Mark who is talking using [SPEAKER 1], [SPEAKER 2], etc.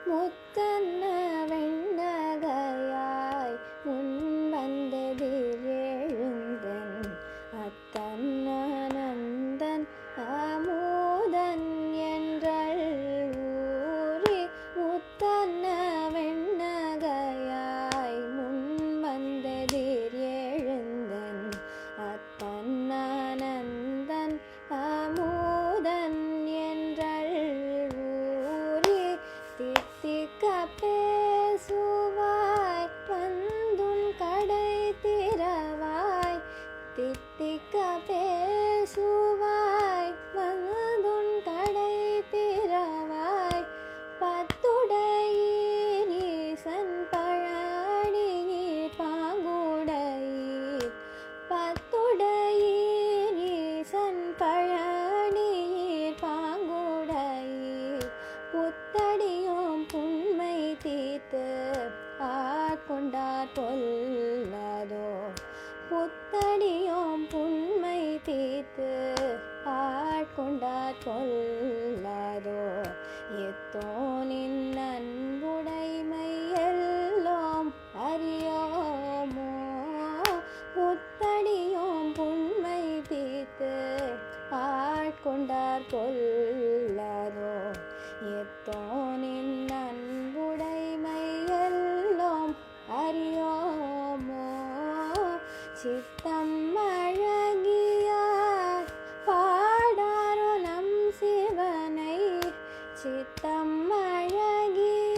[SPEAKER 1] முத்தன்ன வெண்ணகையாய் முன் வந்ததில் எழுந்தன் அத்தன்னந்தன் அமுதன் என்றல் ஊரி முத்தன்ன வெண்ணகையாய் முன் வந்ததில் எழுந்தன் அத்தன்னந்தன் அமுதன் என்றல் ஊரி தித்திக்க பேசுவாய் வந்துன் கடை திறவாய் தித்திக்க பேசுவாய் வந்துன் கடை திறவாய் பத்துடையீர் ஈசன் பழனியீர் பாங்குடையீர் பத்துடையீர் ஈசன் பழனியீர் பாங்குடையீர் புத்தடியோம் புண்மை தீர்த்து ஆட்கொண்டார் பொல்லாதோ புத்தடியோம் புண்மை தீர்த்து ஆட்கொண்டார் பொல்லாதோ எத்தோனின் அன்புடைமை எல்லோம் அறியோமோ புத்தடியோம் புண்மை தீர்த்து ஆட்கொண்டார் பொல்லாதோ எத்தோனின் அன்புடைமை எல்லோம் அறியோமோ சித்தம் அழகியார் பாடாரோ நம் சிவனை சித்தம் அழகிய